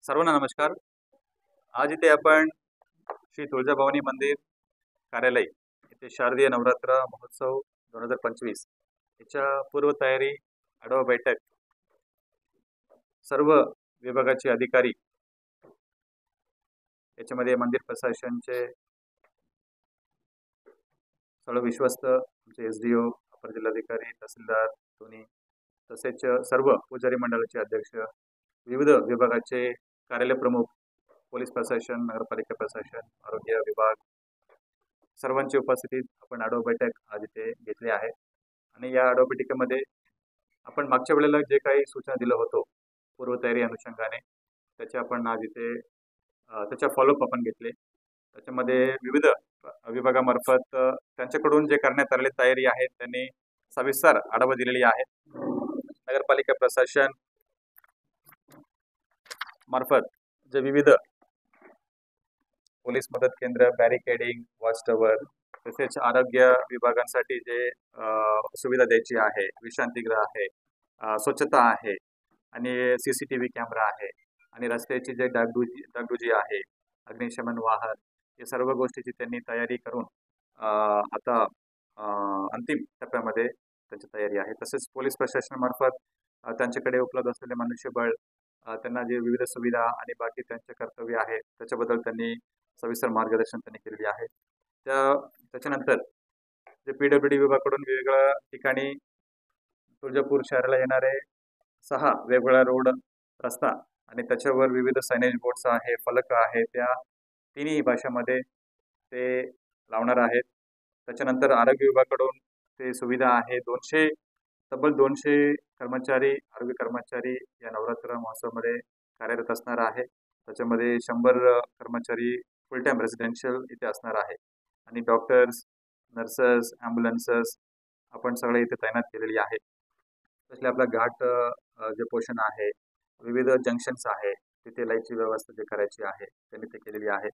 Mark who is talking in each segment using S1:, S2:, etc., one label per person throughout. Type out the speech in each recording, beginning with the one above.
S1: सर्वांना नमस्कार. आज इथे आपण श्री तुळजाभवानी मंदिर कार्यालय येथे शारदीय नवरात्र महोत्सव 2025 याच्या पूर्वतयारी आढावा बैठक सर्व विभागाचे अधिकारी याच्यामध्ये मंदिर प्रशासनचे सर्व विश्वस्त आमचे SDO, अपर जिल्हाधिकारी, तहसीलदार दोन्ही तसेच सर्व पुजारी मंडळाचे अध्यक्ष, विविध विभागाचे कार्यालय प्रमुख, पोलीस प्रशासन, नगरपालिका प्रशासन, आरोग्य विभाग सर्वांची उपस्थितीत आपण आढावा बैठक आज इथे घेतली आहे. आणि या आढावा बैठकीमध्ये आपण मागच्या वेळेला जे काही सूचना दिलं होतो पूर्वतयारी अनुषंगाने त्याचे आपण आज इथे त्याच्या फॉलोअप आपण घेतले. त्याच्यामध्ये विविध विभागामार्फत त्यांच्याकडून जे करण्यात आलेली तयारी आहे त्यांनी सविस्तर आढावा दिलेली आहे. नगरपालिका प्रशासन मार्फत जे विविध पोलीस मदत केंद्र, बॅरिकेडिंग, वॉच टॉवर, तसेच आरोग्य विभागांसाठी जे सुविधा द्यायची आहे, विश्रांतीगृह आहे, स्वच्छता आहे आणि CCTV कॅमेरा आहे आणि रस्त्याची जे डागडुजी आहे, अग्निशमन वाहन, हे सर्व गोष्टीची त्यांनी तयारी करून आता अंतिम टप्प्यामध्ये त्यांची तयारी आहे. तसेच पोलीस प्रशासनामार्फत त्यांच्याकडे उपलब्ध असलेले मनुष्यबळ, त्यांना जे विविध सुविधा आणि बाकी त्यांचे कर्तव्य आहे त्याच्याबद्दल त्यांनी सविस्तर मार्गदर्शन त्यांनी केलेले आहे. त्याच्यानंतर जे PWD विभागाकडून वेगवेगळ्या ठिकाणी तुळजापूर शहराला येणारे 6 वेगवेगळ्या रोड, रस्ता आणि त्याच्यावर विविध सायनेज बोर्ड्स आहे, फलक आहे, त्या तिन्ही भाषामध्ये ते लावणार आहेत. त्याच्यानंतर आरोग्य विभागाकडून ते सुविधा आहे. तब्बल 200 कर्मचारी, आरोग्य कर्मचारी या नवरात्र महोत्सवामध्ये कार्यरत असणार आहे. त्याच्यामध्ये 100 कर्मचारी फुल टाईम रेसिडेन्शियल इथे असणार आहे आणि डॉक्टर्स, नर्सेस, ॲम्ब्युलन्सेस आपण सगळे इथे तैनात केलेली आहे. तसले आपला घाट जे पोषण आहे, विविध जंक्शन्स आहे, तिथे लाईटची व्यवस्था जे करायची आहे त्यांनी ते केलेली आहे.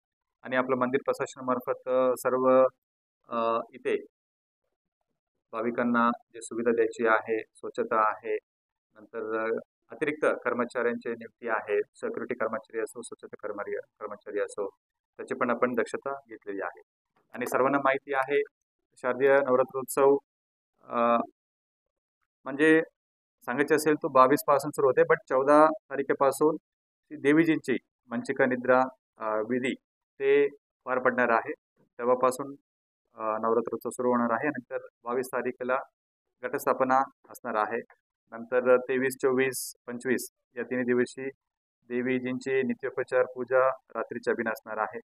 S1: आणि आपलं मंदिर प्रशासनामार्फत सर्व इथे भाविकांना जे सुविधा द्यायची आहे, स्वच्छता आहे, नंतर अतिरिक्त कर्मचाऱ्यांची नियुक्ती आहे, सिक्युरिटी कर्मचारी असो, स्वच्छता कर्मचारी असो, त्याची पण आपण दक्षता घेतलेली आहे. आणि सर्वांना माहिती आहे शारदीय नवरात्रोत्सव म्हणजे सांगायचे असेल तो 22 पासून सुरू होते, बट 14 तारखेपासून देवीजींची मंचिका निद्रा विधी ते पार पडणार आहे. तेव्हापासून नवरात्रोत्सव सुरू होणार आहे. नंतर 22 तारखेला घटस्थापना असणार आहे. नंतर 23, 24, 25 या 3 दिवशी देवीजींची नित्योपचार पूजा रात्रीच्या बिना असणार आहे.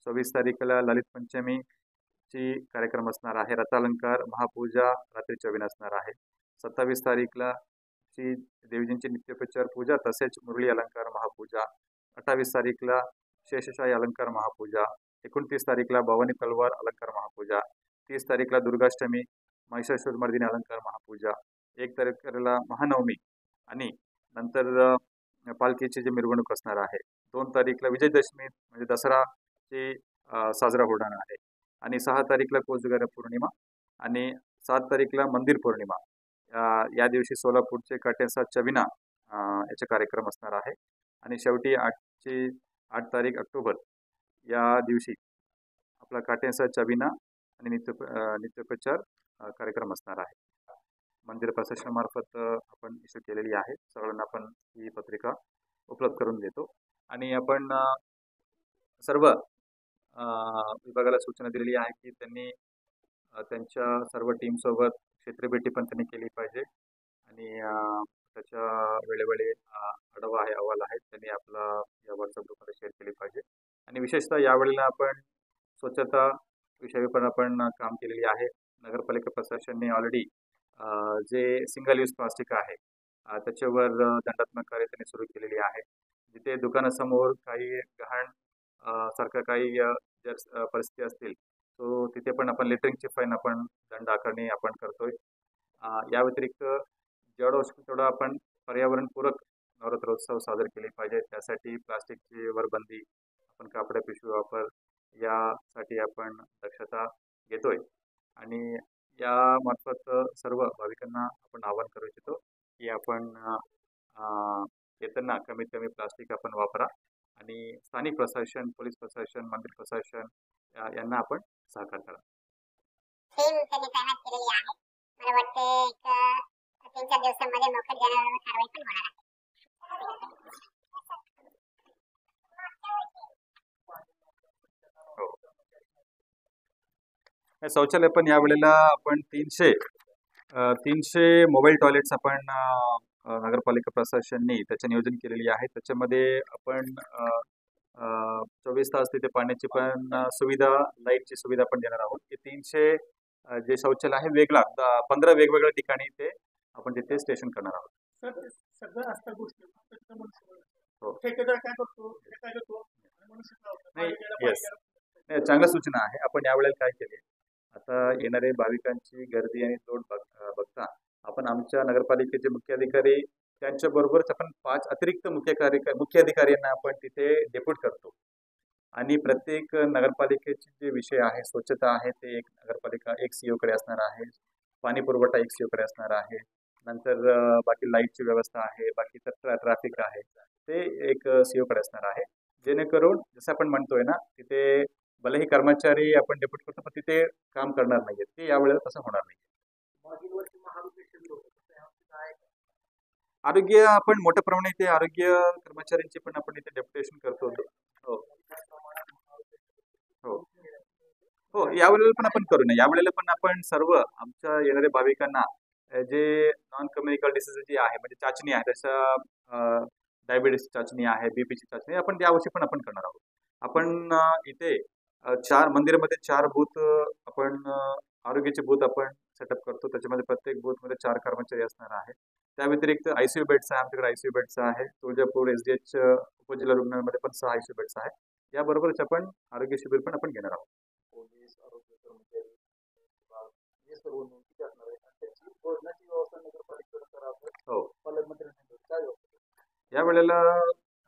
S1: 26 तारखेला ललित पंचमीची कार्यक्रम असणार आहे. रथालंकार महापूजा रात्रीच्या बिना असणार आहे. 27 तारीखला देवीजींची नित्योपचार पूजा तसेच मुरली अलंकार महापूजा. 28 तारीखला शेषशाही अलंकार महापूजा. 29 तारीखला भवानी तलवार अलंकार महापूजा. 30 तारीखला दुर्गाष्टमी महिषासुरमर्दिनी अलंकार महापूजा. 1 तारखेला महानवमी आणि नंतर पालखीची जी मिरवणूक असणार आहे. 2 तारीखला विजयदशमी म्हणजे दसराची साजरा होणार आहे आणि 6 तारीखला कोजागिरी पौर्णिमा आणि 7 तारीखला मंदिर पौर्णिमा. या दिवशी सोलापूरचे काटेसा चविना याचे कार्यक्रम असणार आहे आणि शेवटी 8 तारीख ऑक्टोबर या दिवशी आपला काटेसा चविना आणि नित्योपचार कार्यक्रम असणार आहे. मंदिर प्रशासनामार्फत आपण इश्यू केलेली आहे. सगळ्यांना आपण ही पत्रिका उपलब्ध करून देतो आणि आपण सर्व विभागाला सूचना दिलेली आहे की त्यांनी त्यांच्या सर्व टीमसोबत क्षेत्रभेटी पण त्यांनी केली पाहिजे आणि त्याच्या वेळोवेळी आढावा आहे, अहवाल आहेत, त्यांनी आपला या व्हॉट्सअप ग्रुपमध्ये शेअर केली पाहिजे. आणि विशेषतः यावेळेला आपण स्वच्छता विषयी पण आपण काम केलेली आहे. नगरपालिका प्रशासनाने ऑलरेडी जे सिंगल यूज प्लास्टिक आहे त्याच्यावर दंडात्मक कार्य त्यांनी सुरू केलेली आहे. जिथे दुकानासमोर काही गहाण सारखं काही जर परिस्थिती असतील तो तिथे पण आपण लिटरिंगची फाईन आपण दंड आकारणी आपण करतोय. या व्यतिरिक्त जेवढं शक्य तेवढं आपण पर्यावरणपूरक नवरात्रोत्सव साजरे केले पाहिजे. त्यासाठी प्लास्टिकची वर बंदी, आपण कापड पिशवी वापर यासाठी आपण दक्षता घेतोय आणि यामार्फत सर्व भाविकांना आपण आवाहन करू इच्छितो की आपण येताना कमीत कमी प्लास्टिक आपण वापरा आणि स्थानिक प्रशासन, पोलीस प्रशासन, मंदिर प्रशासन यांना आपण सहकार्य करा.
S2: सेम त्यांनी तैनात केलेली आहे. मला वाटते एक 3-4 दिवसांमध्ये मोकट जाण्यावर कारवाई पण होणार आहे.
S1: हो. शौचालय पण यावेळेला आपण 300 मोबाईल टॉयलेट्स आपण नगरपालिका प्रशासनाने त्याचे नियोजन केलेली आहे. त्याच्यामध्ये आपण 24 तास तिथे पाण्याची पण सुविधा, लाईटची सुविधा पण देणार आहोत. की 300 जे शौचालय आहे 15 वेगवेगळ्या ठिकाणी ते आपण तिथे स्टेशन करणार आहोत.
S3: सगळं असतात गोष्टी
S1: हो.
S3: ठेकेदार काय करतो, हे काय करतो,
S1: नाही, येस, नाही, चांगल्या सूचना आहे. आपण यावेळेला काय केले, आता येणारे भाविकांची गर्दी आणि लोड बघता आपण आमच्या नगरपालिकेचे मुख्य अधिकारी त्यांच्याबरोबरच आपण 5 अतिरिक्त मुख्य अधिकाऱ्यांना आपण तिथे डेप्यूट करतो. आणि प्रत्येक नगरपालिकेचे जे विषय आहे, स्वच्छता आहे, ते एक नगरपालिका एक सीओ कडे असणार आहे, पाणी पुरवठा एक सीओ कडे असणार आहे, नंतर बाकी लाईटची व्यवस्था आहे, बाकी ट्रॅफिक आहे, ते एक सीओ कडे असणार आहे. जेणेकरून जसं आपण म्हणतोय ना, तिथे भलेही कर्मचारी आपण डेप्यूट करतो पण तिथे काम करणार नाहीये, ते यावेळेला तसं होणार नाही. आरोग्य आपण मोठ्या प्रमाणात इथे आरोग्य कर्मचाऱ्यांची पण आपण इथे डेप्युटेशन करतो. हो हो हो, यावेळेला पण आपण करू नये. यावेळेला पण आपण सर्व आमच्या येणाऱ्या भाविकांना जे नॉन कम्युनिकल डिसीज जी आहे, म्हणजे चाचणी आहे, त्याचा डायबिटीस चाचणी आहे, बीपीची चाचणी आपण यावर्षी पण आपण करणार आहोत. आपण इथे 4 मंदिरामध्ये 4 बूथ आपण आरोग्याचे बूथ आपण सेटअप करतो. त्याच्यामध्ये प्रत्येक बूथमध्ये 4 कर्मचारी असणार आहे. त्या व्यतिरिक्त आयसीयू बेड्स आहे, आमच्याकडे आयसीयू बेड्स आहे. तुळजापूर एसडीएच उपजिल्हा रुग्णालयामध्ये पण 6 आयसीयू बेड्स आहे. याबरोबरच आपण आरोग्य शिबिर पण आपण घेणार आहोत. पोलीस, आरोग्य कर्मचारी हे सर्व नोंदणी असणार आहे आणि त्याची भोजनाची व्यवस्था नगरपालिकेकडे करावं. हो, पालकमंत्र्यांनी काय यावेळेला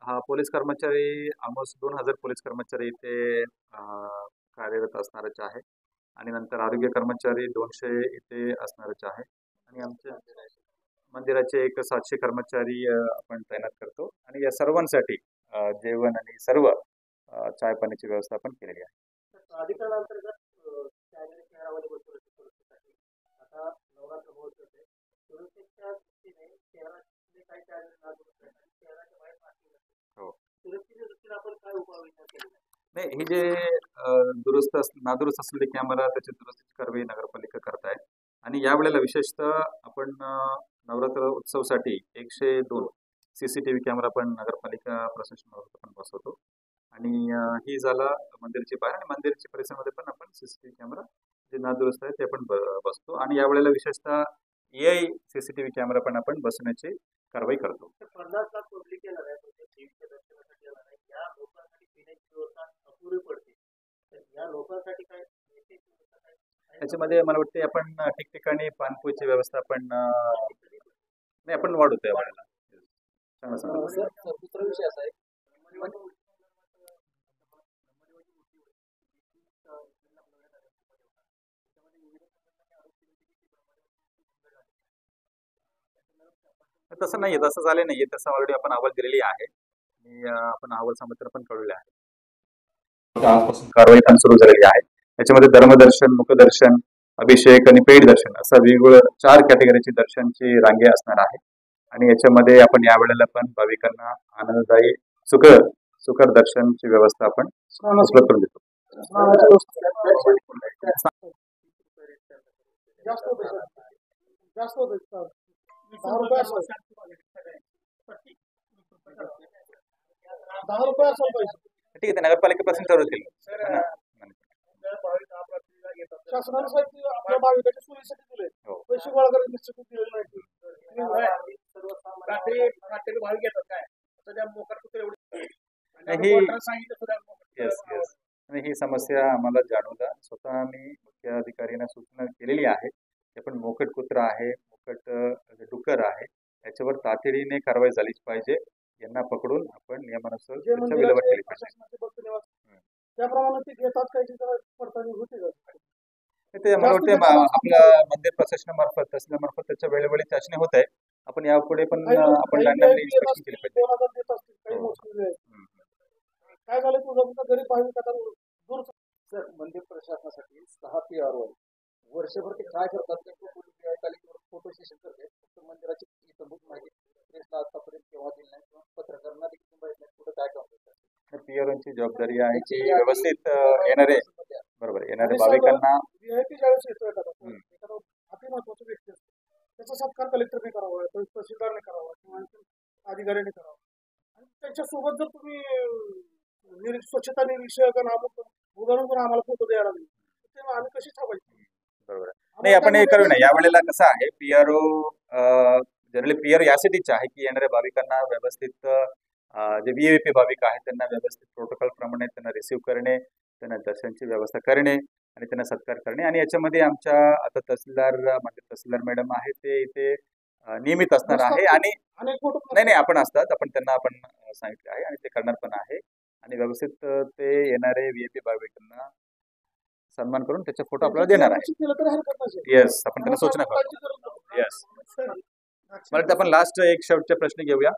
S1: हा पोलीस कर्मचारी ऑलमोस्ट 2000 पोलीस कर्मचारी इथे कार्यरत असणारच आहे. आणि नंतर आरोग्य कर्मचारी 200 इथे असणारच आहे. आणि आमच्या मंदिराचे एक 700 कर्मचारी आपण तैनात करतो. आणि या सर्वांसाठी जेवण आणि सर्व चाय पाण्याची व्यवस्था आपण केलेली आहे. हो, नाही, हे जे नादुरुस्त असलेले कॅमेरा त्याची दुरुस्तीची कारवाई नगरपालिका करताय. आणि यावेळेला विशेषतः आपण नवरात्र उत्सवसाठी 102 CCTV कॅमेरा पण नगरपालिका प्रशासनावर आपण बसवतो. आणि ही झाला मंदिराची बाहेर, आणि मंदिराच्या परिसरामध्ये पण आपण CCTV कॅमेरा जे नादुरुस्त आहे ते आपण बसतो. आणि यावेळेला विशेषतः AI CCTV कॅमेरा पण आपण बसवण्याची कारवाई करतो. त्याच्यामध्ये मला वाटते आपण ठिकठिकाणी पाणपोईची व्यवस्था आपण नाही आपण वाढवतो यावेळेला. चांगला सांगा. दुसरा विषय असा आहे, तसं नाहीये, तसं झाले नाहीये. तसं ऑलरेडी आपण अहवाल दिलेली आहे आणि आपण अहवाल समर्थन पण कळवले आहे. आजपासून कारवाई पण सुरू झालेली आहे. त्याच्यामध्ये धर्मदर्शन, मुखदर्शन, अभिषेक आणि पेड दर्शन असं वेगवेगळं 4 कॅटेगरीची दर्शनची रांगे असणार आहे. आणि याच्यामध्ये आपण यावेळेला पण भाविकांना आनंददायी सुकर दर्शनची व्यवस्था आपण उपलब्ध करून देतो. ठीक आहे, नगरपालिकेपासून ठरवतील. ही समस्या आम्हाला जाणवता स्वतः आम्ही मुख्य अधिकाऱ्यांना सूचना केलेली आहे की आपण मोकट कुत्रा आहे, मोकट डुक्कर आहे, याच्यावर तातडीने कारवाई झालीच पाहिजे. यांना पकडून आपण नियमानुसार विल्हेवाट केली पाहिजे. ते मला वाटते आपल्या मंदिर प्रशासनामार्फत तहसीलमार्फत त्याच्या वेळोवेळी चाचणी होत आहे. आपण यापुढे पण आपण इन्स्पेक्शन केली पाहिजे.
S3: काय झालं तुळजापूरच्या गरीब भाविकांना दूर
S4: सर मंदिर प्रशासनासाठी 6 PRO वर्षभर ते काय करतात तालिकेवर फोटो सेशन करते फक्त मंदिराची इतंभूत माहिती प्रेसला आतापर्यंत केव्हा दिली नाही किंवा पत्रकारांना देखील माहित नाही कुठं काय काम करतात.
S1: पीआरओची जबाबदारी आहे की व्यवस्थित येणारे बरोबर येणाऱ्या भाविकांना
S3: व्हीआयपी ज्यावेळेस येतो एखादा अति महत्वाचा व्यक्ती असतो त्याचा सत्कार कलेक्टरने करावा तहसीलदारने करावा किंवा अधिकाऱ्याने करावा आणि त्यांच्यासोबत जर तुम्ही स्वच्छता निरीक्षक उदाहरण आम्हाला फोटो द्यायला लागले तेव्हा आम्ही कशी थांबायची.
S1: बरोबर नाही आपण हे करू नये. यावेळेला कसं आहे पीआरओ जनरली पीआर यासाठीच आहे की येणाऱ्या भाविकांना व्यवस्थित जे व्हीआयपी भाविक आहेत त्यांना व्यवस्थित प्रोटोकॉल प्रमाणे त्यांना रिसीव्ह करणे, त्यांना दर्शनची व्यवस्था करणे आणि त्यांना सत्कार करणे. आणि याच्यामध्ये आमच्या आता तहसीलदार मॅडम आहे ते इथे नियमित असणार आहे आणि नाही आपण असतात आपण त्यांना आपण सांगितले आहे आणि ते करणार पण आहे आणि व्यवस्थित ते येणारे व्हीआयपी भाविकांना सन्मान करून त्याचे फोटो आपल्याला देणार आहे. येस आपण त्यांना सूचना करतो. येस मला वाटतं आपण लास्ट एक शेवटचे प्रश्न घेऊया.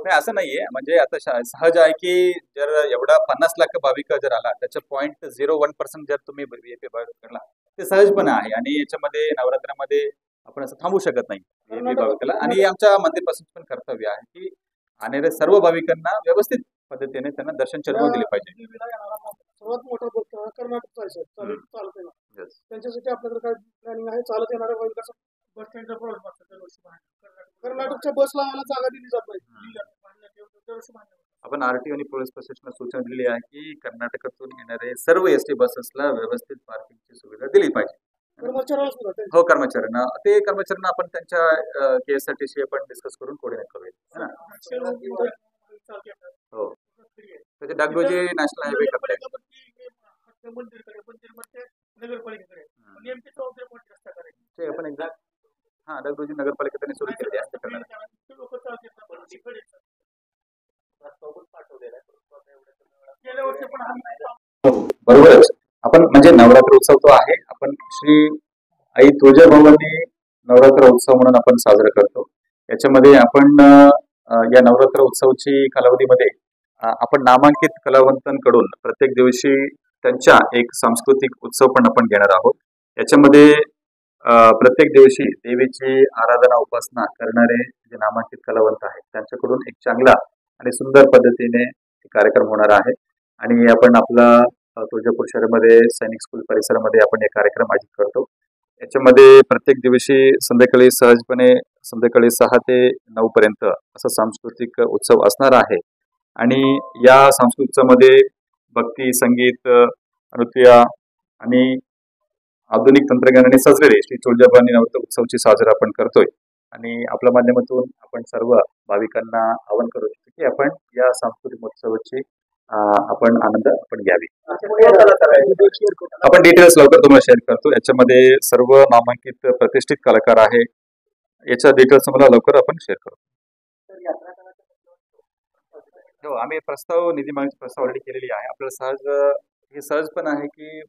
S1: नाही असं नाहीये म्हणजे आता सहज आहे की जर एवढा 50 लाख भाविक जर आला त्याच्या 0.01% जर तुम्ही व्हीआयपी भाविक करला ते सहजपणे आहे आणि याच्यामध्ये नवरात्रामध्ये आपण असं थांबू शकत नाही व्हीआयपी भाविकाला. आणि आमच्या मंदिरपासून पण कर्तव्य आहे की येणाऱ्या सर्व भाविकांना व्यवस्थित पद्धतीने त्यांना दर्शन चढवून दिले पाहिजे.
S3: सर्वात मोठा कर्नाटकचा आहे चालत येणार त्यांच्यासाठी आपल्याकडे काय प्लॅनिंग आहे चालत येणाऱ्या भाविकाचा बस स्टँडचा प्रॉब्लेम असतो दरवर्षी कर्नाटकच्या बसला आम्हाला जागा दिली जात नाही.
S1: आपण आरटीओ आणि पोलीस प्रशासनाला सूचना दिली आहे की कर्नाटकातून येणारे सर्व एसटी बसेसला व्यवस्थित पार्किंगची सुविधा दिली पाहिजे. हो कर्मचाऱ्यांना आपण त्यांच्या केएसआरटीसी आपण डिस्कस करून कोऑर्डिनेट करूया. हो त्याचे डागडोजी नॅशनल हायवे करतायत. आपण एक्झॅक्ट डागडोजी नगरपालिका त्यांनी सुरू केलेली आहे. बरोबरच आपण म्हणजे नवरात्र उत्सव तो आहे आपण श्री आई तुळजाभवानी नवरात्र उत्सव म्हणून आपण साजरा करतो. याच्यामध्ये आपण या नवरात्र उत्सवाची कालावधीमध्ये आपण नामांकित कलावंतांकडून प्रत्येक दिवशी त्यांच्या एक सांस्कृतिक उत्सव पण आपण घेणार आहोत. याच्यामध्ये प्रत्येक दिवशी देवीची आराधना उपासना करणारे जे नामांकित कलावंत आहेत त्यांच्याकडून एक चांगला आणि सुंदर पद्धतीने कार्यक्रम होणार आहे. आणि आपण आपला तुळजापूर शहरामध्ये सैनिक स्कूल परिसरामध्ये आपण हे कार्यक्रम आयोजित करतो. याच्यामध्ये प्रत्येक दिवशी संध्याकाळी सहजपणे संध्याकाळी 6 ते 9 पर्यंत असा सांस्कृतिक उत्सव असणार आहे. आणि या सांस्कृतिक उत्सवामध्ये भक्ती संगीत नृत्य आणि आधुनिक तंत्रज्ञानाने सजलेले श्री तुळजाभवानी नवरात्र उत्सवची साजरा आपण करतोय. आणि आपल्या माध्यमातून आपण सर्व भाविकांना आवाहन करू इच्छितो की आपण या सांस्कृतिक उत्सवाची आपण आनंद आपण घ्यावी. आपण डिटेल्स लवकर तुम्हाला शेअर करतो. याच्यामध्ये सर्व नामांकित प्रतिष्ठित कलाकार आहे. याच्या डिटेल्स मला लवकर आपण शेअर करू. हो आम्ही निधी मागणीचा प्रस्ताव ऑलरेडी केलेली आहे. आपल्याला हे सहज पण आहे की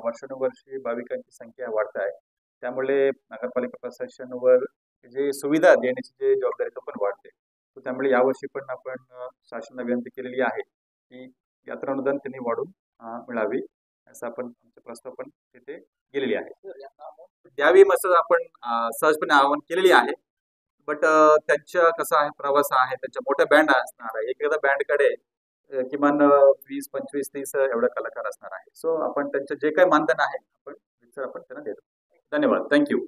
S1: वर्षानुवर्षी भाविकांची संख्या वाढत आहे त्यामुळे नगरपालिका प्रशासनावर जे सुविधा देण्याची जे जबाबदारी तो पण वाढते. त्यामुळे यावर्षी पण आपण शासनाला विनंती केलेली आहे की यात्रा अनुदान त्यांनी वाढून मिळावी असं आपण आमचा प्रस्ताव पण तिथे गेलेली आहे. द्यावी मस्त आपण सहजपणे आवाहन केलेली आहे. बट त्यांच्या कसं आहे प्रवास आहे त्यांच्या मोठ्या बँड असणार आहे. एखादा बँडकडे किमान 20, 25, 30 एवढा कलाकार असणार आहे. सो आपण त्यांचं जे काही मानधन आहे आपण त्यांना देतो. धन्यवाद. थँक्यू.